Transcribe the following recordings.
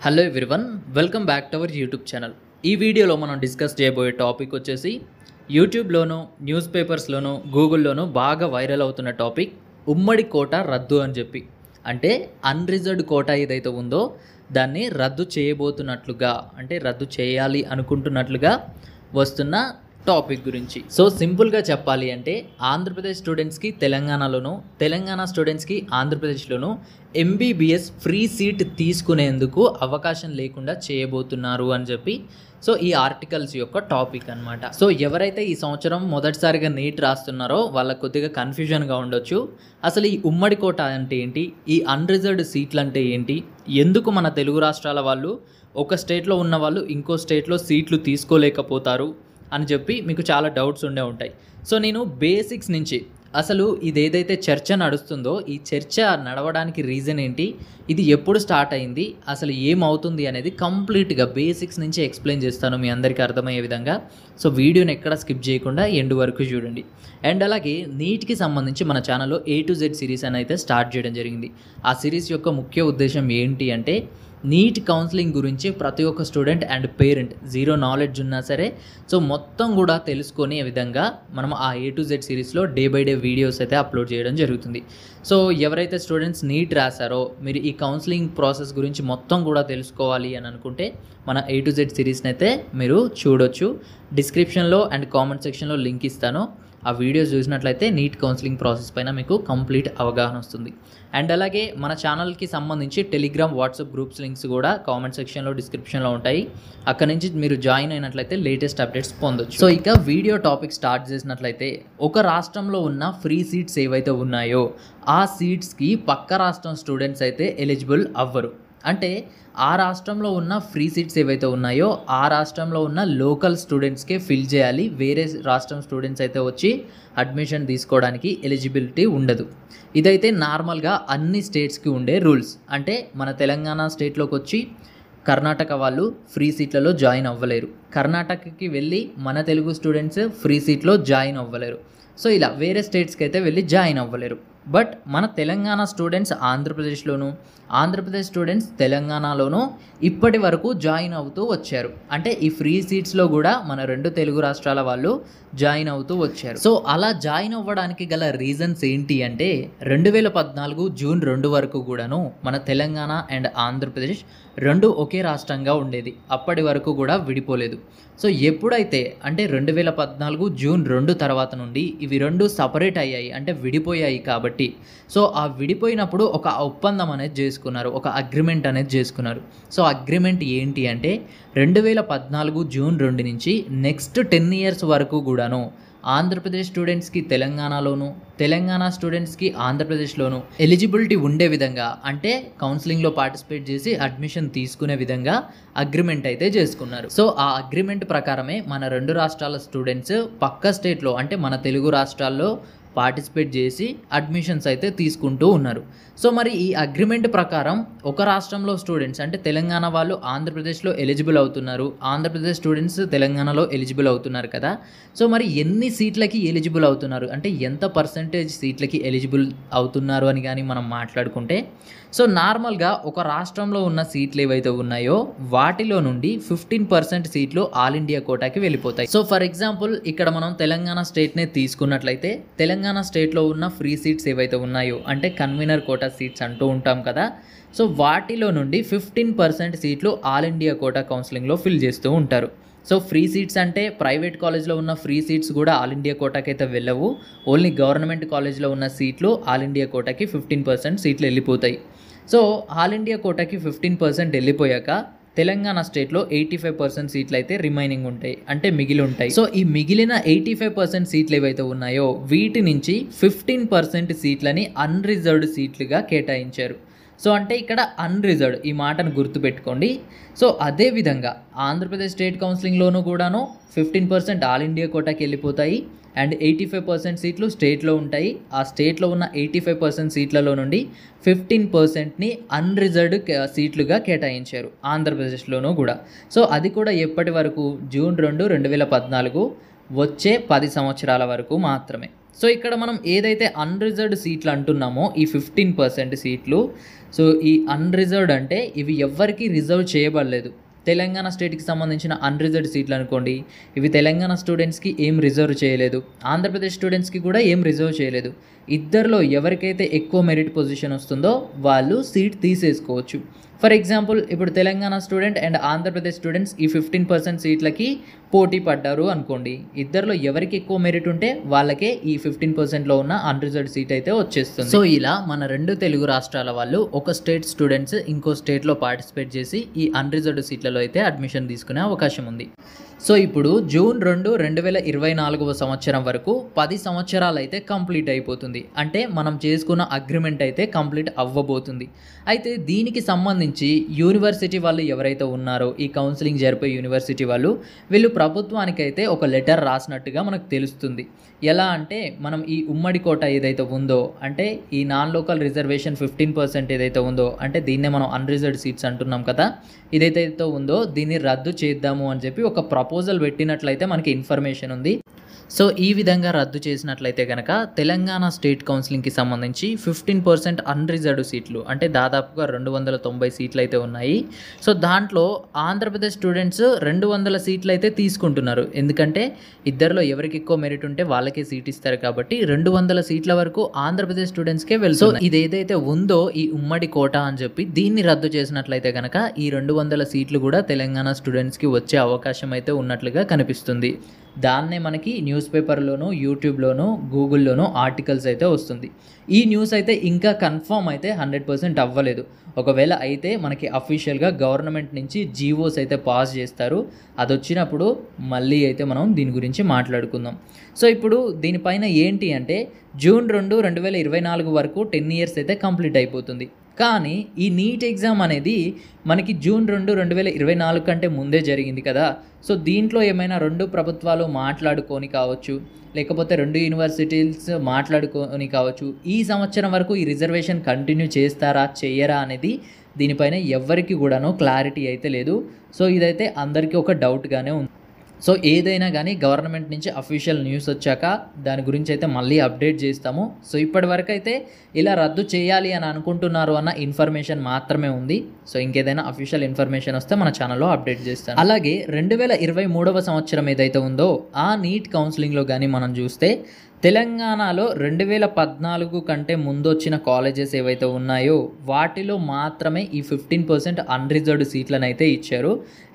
Hello everyone, welcome back to our YouTube channel. ఈ వీడియోలో మనం డిస్కస్ చేయబోయే టాపిక్ వచ్చేసి యూట్యూబ్లోనూ, న్యూస్ పేపర్స్లోనూ, గూగుల్లోనూ బాగా వైరల్ అవుతున్న టాపిక్ ఉమ్మడి కోటా రద్దు అని చెప్పి. అంటే అన్రిజర్వ్డ్ కోటా ఏదైతే ఉందో దాన్ని రద్దు చేయబోతున్నట్లుగా, అంటే రద్దు చేయాలి అనుకుంటున్నట్లుగా వస్తున్న టాపిక్ గురించి. సో సింపుల్గా చెప్పాలి అంటే ఆంధ్రప్రదేశ్ స్టూడెంట్స్కి తెలంగాణలోను, తెలంగాణ స్టూడెంట్స్కి ఆంధ్రప్రదేశ్లోను ఎంబీబీఎస్ ఫ్రీ సీట్ తీసుకునేందుకు అవకాశం లేకుండా చేయబోతున్నారు అని చెప్పి సో ఈ ఆర్టికల్స్ యొక్క టాపిక్ అనమాట. సో ఎవరైతే ఈ సంవత్సరం మొదటిసారిగా నీట్ రాస్తున్నారో వాళ్ళకు కొద్దిగా కన్ఫ్యూజన్గా ఉండొచ్చు. అసలు ఈ ఉమ్మడి కోట అంటే ఏంటి, ఈ అన్రిజర్వ్డ్ సీట్లు అంటే ఏంటి, ఎందుకు మన తెలుగు రాష్ట్రాల వాళ్ళు ఒక స్టేట్లో ఉన్న వాళ్ళు ఇంకో స్టేట్లో సీట్లు తీసుకోలేకపోతారు అని చెప్పి మీకు చాలా డౌట్స్ ఉండే ఉంటాయి. సో నేను బేసిక్స్ నుంచి అసలు ఇదేదైతే చర్చ నడుస్తుందో ఈ చర్చ నడవడానికి రీజన్ ఏంటి, ఇది ఎప్పుడు స్టార్ట్ అయింది, అసలు ఏమవుతుంది అనేది కంప్లీట్గా బేసిక్స్ నుంచి ఎక్స్ప్లెయిన్ చేస్తాను మీ అందరికీ అర్థమయ్యే విధంగా. సో వీడియోని ఎక్కడ స్కిప్ చేయకుండా ఎండ్ వరకు చూడండి. అండ్ అలాగే నీట్కి సంబంధించి మన ఛానల్లో A to Z సిరీస్ అని అయితే స్టార్ట్ చేయడం జరిగింది. ఆ సిరీస్ యొక్క ముఖ్య ఉద్దేశం ఏంటి అంటే నీట్ కౌన్సిలింగ్ గురించి ప్రతి ఒక్క student and parent zero knowledge ఉన్నా సరే సో మొత్తం కూడా తెలుసుకునే విధంగా మనం ఆ A to Z సిరీస్లో డే బై డే వీడియోస్ అయితే అప్లోడ్ చేయడం జరుగుతుంది. సో ఎవరైతే స్టూడెంట్స్ నీట్ రాశారో మీరు ఈ కౌన్సిలింగ్ ప్రాసెస్ గురించి మొత్తం కూడా తెలుసుకోవాలి అని అనుకుంటే మన A to Z సిరీస్ని అయితే మీరు చూడొచ్చు. డిస్క్రిప్షన్లో అండ్ కామెంట్ సెక్షన్లో లింక్ ఇస్తాను. ఆ వీడియోస్ చూసినట్లయితే నీట్ కౌన్సిలింగ్ ప్రాసెస్ పైన మీకు కంప్లీట్ అవగాహన వస్తుంది. అండ్ అలాగే మన ఛానల్కి సంబంధించి టెలిగ్రామ్, వాట్సాప్ గ్రూప్స్ లింక్స్ కూడా కామెంట్ సెక్షన్లో, డిస్క్రిప్షన్లో ఉంటాయి. అక్కడ నుంచి మీరు జాయిన్ అయినట్లయితే లేటెస్ట్ అప్డేట్స్ పొందొచ్చు. సో ఇక వీడియో టాపిక్ స్టార్ట్ చేసినట్లయితే ఒక రాష్ట్రంలో ఉన్న ఫ్రీ సీట్స్ ఏవైతే ఉన్నాయో ఆ సీట్స్కి పక్క రాష్ట్రం స్టూడెంట్స్ అయితే ఎలిజిబుల్ అవ్వరు. అంటే ఆ రాష్ట్రంలో ఉన్న ఫ్రీ సీట్స్ ఏవైతే ఉన్నాయో ఆ రాష్ట్రంలో ఉన్న లోకల్ స్టూడెంట్స్కే ఫిల్ చేయాలి. వేరే రాష్ట్రం స్టూడెంట్స్ అయితే వచ్చి అడ్మిషన్ తీసుకోవడానికి ఎలిజిబిలిటీ ఉండదు. ఇదైతే నార్మల్గా అన్ని స్టేట్స్కి ఉండే రూల్స్. అంటే మన తెలంగాణ స్టేట్లోకి వచ్చి కర్ణాటక వాళ్ళు ఫ్రీ సీట్లలో జాయిన్ అవ్వలేరు, కర్ణాటకకి వెళ్ళి మన తెలుగు స్టూడెంట్స్ ఫ్రీ సీట్లో జాయిన్ అవ్వలేరు. సో ఇలా వేరే స్టేట్స్కి అయితే వెళ్ళి జాయిన్ అవ్వలేరు. బట్ మన తెలంగాణ స్టూడెంట్స్ ఆంధ్రప్రదేశ్లోను, ఆంధ్రప్రదేశ్ స్టూడెంట్స్ తెలంగాణలోనూ ఇప్పటి వరకు జాయిన్ అవుతూ వచ్చారు. అంటే ఈ ఫ్రీ సీట్స్లో కూడా మన రెండు తెలుగు రాష్ట్రాల వాళ్ళు జాయిన్ అవుతూ వచ్చారు. సో అలా జాయిన్ అవ్వడానికి గల రీజన్స్ ఏంటి అంటే 2014 జూన్ 2 వరకు కూడాను మన తెలంగాణ అండ్ ఆంధ్రప్రదేశ్ రెండు ఒకే రాష్ట్రంగా ఉండేది. అప్పటి వరకు కూడా విడిపోలేదు. సో ఎప్పుడైతే అంటే 2014 జూన్ 2 తర్వాత నుండి ఇవి రెండు సపరేట్ అయ్యాయి, అంటే విడిపోయాయి. కాబట్టి సో ఆ విడిపోయినప్పుడు ఒక ఒప్పందం అనేది చేసుకున్నారు, ఒక అగ్రిమెంట్ అనేది చేసుకున్నారు. సో అగ్రిమెంట్ ఏంటి అంటే 2014 జూన్ 2 నుంచి నెక్స్ట్ 10 ఇయర్స్ వరకు కూడాను ఆంధ్రప్రదేశ్ స్టూడెంట్స్కి తెలంగాణలోను, తెలంగాణ స్టూడెంట్స్కి ఆంధ్రప్రదేశ్లోను ఎలిజిబిలిటీ ఉండే విధంగా, అంటే కౌన్సిలింగ్లో పార్టిసిపేట్ చేసి అడ్మిషన్ తీసుకునే విధంగా అగ్రిమెంట్ అయితే చేసుకున్నారు. సో ఆ అగ్రిమెంట్ ప్రకారమే మన రెండు రాష్ట్రాల స్టూడెంట్స్ పక్క స్టేట్లో, అంటే మన తెలుగు రాష్ట్రాల్లో పార్టిసిపేట్ చేసి అడ్మిషన్స్ అయితే తీసుకుంటూ ఉన్నారు. సో మరి ఈ అగ్రిమెంట్ ప్రకారం ఒక రాష్ట్రంలో స్టూడెంట్స్ అంటే తెలంగాణ వాళ్ళు ఆంధ్రప్రదేశ్లో ఎలిజిబుల్ అవుతున్నారు, ఆంధ్రప్రదేశ్ స్టూడెంట్స్ తెలంగాణలో ఎలిజిబుల్ అవుతున్నారు కదా. సో మరి ఎన్ని సీట్లకి ఎలిజిబుల్ అవుతున్నారు, అంటే ఎంత పర్సంటేజ్ సీట్లకి ఎలిజిబుల్ అవుతున్నారు అని కానీ మనం మాట్లాడుకుంటే సో నార్మల్గా ఒక రాష్ట్రంలో ఉన్న సీట్లు ఏవైతే ఉన్నాయో వాటిలో నుండి 15% సీట్లు ఆల్ ఇండియా కోటాకి వెళ్ళిపోతాయి. సో ఫర్ ఎగ్జాంపుల్ ఇక్కడ మనం తెలంగాణ స్టేట్నే తీసుకున్నట్లయితే తెలంగాణ స్టేట్లో ఉన్న ఫ్రీ సీట్స్ ఏవైతే ఉన్నాయో, అంటే కన్వీనర్ కోటా సీట్స్ అంటూ ఉంటాం కదా. సో వాటిలో నుండి 15% సీట్లు ఆల్ ఇండియా కోటా కౌన్సిలింగ్లో ఫిల్ చేస్తూ ఉంటారు. సో ఫ్రీ సీట్స్ అంటే ప్రైవేట్ కాలేజ్లో ఉన్న ఫ్రీ సీట్స్ కూడా ఆల్ ఇండియా కోటాకి అయితే వెళ్ళవు. ఓన్లీ గవర్నమెంట్ కాలేజ్లో ఉన్న సీట్లు ఆల్ ఇండియా కోటాకి 15% సీట్లు వెళ్ళిపోతాయి. సో ఆల్ ఇండియా కోటాకి 15% వెళ్ళిపోయాక తెలంగాణ స్టేట్లో 85% సీట్లు అయితే రిమైనింగ్ ఉంటాయి, అంటే మిగిలి ఉంటాయి. సో ఈ మిగిలిన 85% సీట్లు ఏవైతే ఉన్నాయో వీటి నుంచి 15% సీట్లని అన్రిజర్వ్డ్ సీట్లుగా కేటాయించారు. సో అంటే ఇక్కడ అన్రిజర్వ్డ్, ఈ మాటను గుర్తుపెట్టుకోండి. సో అదేవిధంగా ఆంధ్రప్రదేశ్ స్టేట్ కౌన్సిలింగ్లోనూ కూడాను 15% ఆల్ ఇండియా కోటాకి వెళ్ళిపోతాయి అండ్ 85% సీట్లు స్టేట్లో ఉంటాయి. ఆ స్టేట్లో ఉన్న 85% సీట్లలో నుండి 15%ని అన్రిజర్వ్డ్ సీట్లుగా కేటాయించారు ఆంధ్రప్రదేశ్లోనూ కూడా. సో అది కూడా ఎప్పటి వరకు, జూన్ 2, 2014 వచ్చే 10 సంవత్సరాల వరకు మాత్రమే. సో ఇక్కడ మనం ఏదైతే అన్రిజర్వ్డ్ సీట్లు అంటున్నామో ఈ 15% సీట్లు, సో ఈ అన్రిజర్వ్డ్ అంటే ఇవి ఎవ్వరికి రిజర్వ్ చేయబడలేదు. తెలంగాణ స్టేట్కి సంబంధించిన అన్రిజర్వ్డ్ సీట్లు అనుకోండి, ఇవి తెలంగాణ స్టూడెంట్స్కి ఏం రిజర్వ్ చేయలేదు, ఆంధ్రప్రదేశ్ స్టూడెంట్స్కి కూడా ఏం రిజర్వ్ చేయలేదు. ఇద్దరిలో ఎవరికైతే ఎక్కువ మెరిట్ పొజిషన్ వస్తుందో వాళ్ళు సీట్ తీసేసుకోవచ్చు. ఫర్ ఎగ్జాంపుల్ ఇప్పుడు Telangana student and Andhra Pradesh students ఈ 15% సీట్లకి పోటీ పడ్డారు అనుకోండి. ఇద్దరిలో ఎవరికి ఎక్కువ మెరిట్ ఉంటే వాళ్ళకే ఈ 15%లో ఉన్న అన్రిజర్వ్డ్ సీట్ అయితే వచ్చేస్తుంది. సో ఇలా మన 2 తెలుగు రాష్ట్రాల వాళ్ళు ఒక స్టేట్ స్టూడెంట్స్ ఇంకో స్టేట్లో పార్టిసిపేట్ చేసి ఈ అన్రిజర్వ్డ్ సీట్లలో అయితే అడ్మిషన్ తీసుకునే అవకాశం ఉంది. సో ఇప్పుడు జూన్ 2, 2024 సంవత్సరం వరకు 10 సంవత్సరాలు అయితే కంప్లీట్ అయిపోతుంది. అంటే మనం చేసుకున్న అగ్రిమెంట్ అయితే కంప్లీట్ అవ్వబోతుంది. అయితే దీనికి సంబంధించి యూనివర్సిటీ వాళ్ళు ఎవరైతే ఉన్నారో, ఈ కౌన్సిలింగ్ జరిపే యూనివర్సిటీ వాళ్ళు, వీళ్ళు ప్రభుత్వానికి అయితే ఒక లెటర్ రాసినట్టుగా మనకు తెలుస్తుంది. ఎలా అంటే మనం ఈ ఉమ్మడి కోట ఏదైతే ఉందో, అంటే ఈ నాన్ లోకల్ రిజర్వేషన్ 15% ఏదైతే ఉందో, అంటే దీన్నే మనం అన్రిజర్వ్డ్ సీట్స్ అంటున్నాం కదా, ఇదైతే ఉందో దీన్ని రద్దు చేద్దాము అని చెప్పి ఒక ప్రపోజల్ పెట్టినట్లయితే మనకి ఇన్ఫర్మేషన్ ఉంది. సో ఈ విధంగా రద్దు చేసినట్లయితే కనుక తెలంగాణ స్టేట్ కౌన్సిలింగ్కి సంబంధించి 15% అన్రిజర్వ్డ్ సీట్లు, అంటే దాదాపుగా 290 సీట్లు అయితే ఉన్నాయి. సో దాంట్లో ఆంధ్రప్రదేశ్ స్టూడెంట్స్ 200 సీట్లు అయితే తీసుకుంటున్నారు. ఎందుకంటే ఇద్దరిలో ఎవరికి ఎక్కువ మెరిట్ ఉంటే వాళ్ళకే సీట్ ఇస్తారు కాబట్టి 200 సీట్ల వరకు ఆంధ్రప్రదేశ్ స్టూడెంట్స్కే వెళ్తుంది. సో ఇది ఏదైతే ఉందో ఈ ఉమ్మడి కోట అని చెప్పి దీన్ని రద్దు చేసినట్లయితే కనుక ఈ 200 సీట్లు కూడా తెలంగాణ స్టూడెంట్స్కి వచ్చే అవకాశం అయితే ఉన్నట్లుగా కనిపిస్తుంది. దాన్నే మనకి న్యూస్ పేపర్లోనూ, యూట్యూబ్లోనూ, గూగుల్లోనూ ఆర్టికల్స్ అయితే వస్తుంది. ఈ న్యూస్ అయితే ఇంకా కన్ఫర్మ్ అయితే 100% అవ్వలేదు. ఒకవేళ అయితే మనకి అఫీషియల్గా గవర్నమెంట్ నుంచి జీవోస్ అయితే పాస్ చేస్తారు. అది వచ్చినప్పుడు మళ్ళీ అయితే మనం దీని గురించి మాట్లాడుకుందాం. సో ఇప్పుడు దీనిపైన ఏంటి అంటే జూన్ 2, 2024 వరకు 10 ఇయర్స్ అయితే కంప్లీట్ అయిపోతుంది. కానీ ఈ నీట్ ఎగ్జామ్ అనేది మనకి జూన్ 2, 2024 కంటే ముందే జరిగింది కదా. సో దీంట్లో ఏమైనా 2 ప్రభుత్వాలు మాట్లాడుకొని కావచ్చు, లేకపోతే 2 యూనివర్సిటీస్ మాట్లాడుకొని కావచ్చు, ఈ సంవత్సరం వరకు ఈ రిజర్వేషన్ కంటిన్యూ చేస్తారా చెయ్యరా అనేది దీనిపైన ఎవ్వరికి కూడాను క్లారిటీ అయితే లేదు. సో ఇదైతే అందరికీ ఒక డౌట్గానే ఉంది. సో ఏదైనా కానీ గవర్నమెంట్ నుంచి అఫీషియల్ న్యూస్ వచ్చాక దాని గురించి అయితే మళ్ళీ అప్డేట్ చేస్తాము. సో ఇప్పటి వరకు అయితే ఇలా రద్దు చేయాలి అని అనుకుంటున్నారు అన్న ఇన్ఫర్మేషన్ మాత్రమే ఉంది. సో ఇంకేదైనా అఫీషియల్ ఇన్ఫర్మేషన్ వస్తే మన ఛానల్లో అప్డేట్ చేస్తాను. అలాగే 2023 సంవత్సరం ఏదైతే ఉందో ఆ నీట్ కౌన్సిలింగ్లో కానీ మనం చూస్తే తెలంగాణలో 2014 కంటే ముందు వచ్చిన కాలేజెస్ ఏవైతే ఉన్నాయో వాటిలో మాత్రమే ఈ 15% అన్రిజర్వ్డ్ సీట్లను అయితే ఇచ్చారు.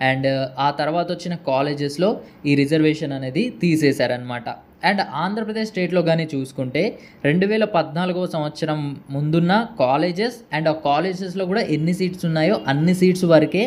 అండ్ ఆ తర్వాత వచ్చిన కాలేజెస్లో ఈ రిజర్వేషన్ అనేది తీసేశారనమాట. అండ్ ఆంధ్రప్రదేశ్ స్టేట్లో కానీ చూసుకుంటే 2014 సంవత్సరం ముందున్న కాలేజెస్ అండ్ ఆ కాలేజెస్లో కూడా ఎన్ని సీట్స్ ఉన్నాయో అన్ని సీట్స్ వరకే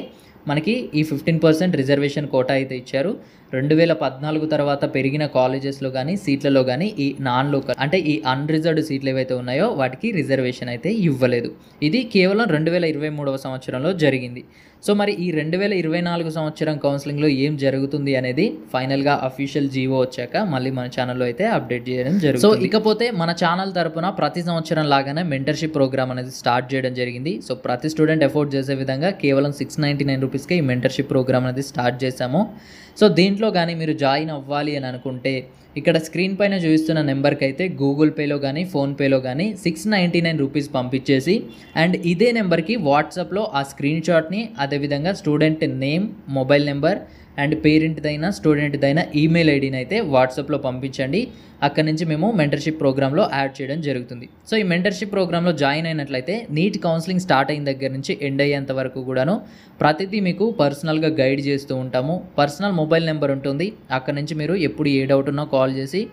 మనకి ఈ 15% రిజర్వేషన్ కోటా అయితే ఇచ్చారు. 2014 తర్వాత పెరిగిన కాలేజెస్లో కానీ సీట్లలో కానీ ఈ నాన్ లోకల్ అంటే ఈ అన్రిజర్వ్డ్ సీట్లు ఏవైతే ఉన్నాయో వాటికి రిజర్వేషన్ అయితే ఇవ్వలేదు. ఇది కేవలం 2023 సంవత్సరంలో జరిగింది. సో మరి ఈ 2024 సంవత్సరం కౌన్సిలింగ్లో ఏం జరుగుతుంది అనేది ఫైనల్గా అఫీషియల్ జీవో వచ్చాక మళ్ళీ మన ఛానల్లో అయితే అప్డేట్ చేయడం జరుగుతుంది. సో ఇకపోతే మన ఛానల్ తరపున ప్రతి సంవత్సరం లాగానే మెంటర్షిప్ ప్రోగ్రామ్ అనేది స్టార్ట్ చేయడం జరిగింది. సో ప్రతి స్టూడెంట్ ఎఫోర్డ్ చేసే విధంగా కేవలం 699 రూపీస్కే ఈ మెంటర్షిప్ ప్రోగ్రామ్ అనేది స్టార్ట్ చేశాము. సో దీంట్లో కానీ మీరు జాయిన్ అవ్వాలి అని అనుకుంటే ఇక్కడ స్క్రీన్ పైన చూపిస్తున్న నెంబర్కి అయితే గూగుల్ పేలో కానీ ఫోన్పేలో కానీ 699 రూపీస్ పంపించేసి అండ్ ఇదే నెంబర్కి వాట్సాప్లో ఆ స్క్రీన్ షాట్ని, అదేవిధంగా student name, mobile number and పేరెంట్దైనా స్టూడెంట్దైనా ఈమెయిల్ ఐడిని అయితే వాట్సాప్లో పంపించండి. అక్కడి నుంచి మేము మెంటర్షిప్ ప్రోగ్రాంలో యాడ్ చేయడం జరుగుతుంది. సో ఈ మెంటర్షిప్ ప్రోగ్రాంలో జాయిన్ అయినట్లయితే నీట్ కౌన్సిలింగ్ స్టార్ట్ అయిన దగ్గర నుంచి ఎండ్ అయ్యేంత వరకు కూడాను ప్రతిదీ మీకు పర్సనల్గా గైడ్ చేస్తూ ఉంటాము. పర్సనల్ మొబైల్ నెంబర్ ఉంటుంది. అక్కడి నుంచి మీరు ఎప్పుడు ఏ డౌట్ ఉన్నా కాల్ చేసి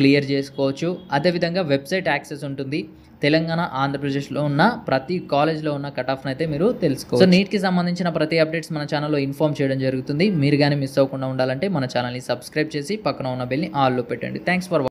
క్లియర్ చేసుకోవచ్చు. అదేవిధంగా వెబ్సైట్ యాక్సెస్ ఉంటుంది. తెలంగాణ, ఆంధ్రప్రదేశ్లో ఉన్న ప్రతి కాలేజ్లో ఉన్న కట్ ఆఫ్ని అయితే మీరు తెలుసుకోవచ్చు. సో నీట్కి సంబంధించిన ప్రతి అప్డేట్స్ మన ఛానల్లో ఇన్ఫార్మ్ చేయడం జరుగుతుంది. మీరు కానీ మిస్ అవ్వకుండా ఉండాలంటే మన ఛానల్ని సబ్స్క్రైబ్ చేసి పక్కన ఉన్న బెల్ని ఆల్లో పెట్టండి. Thanks for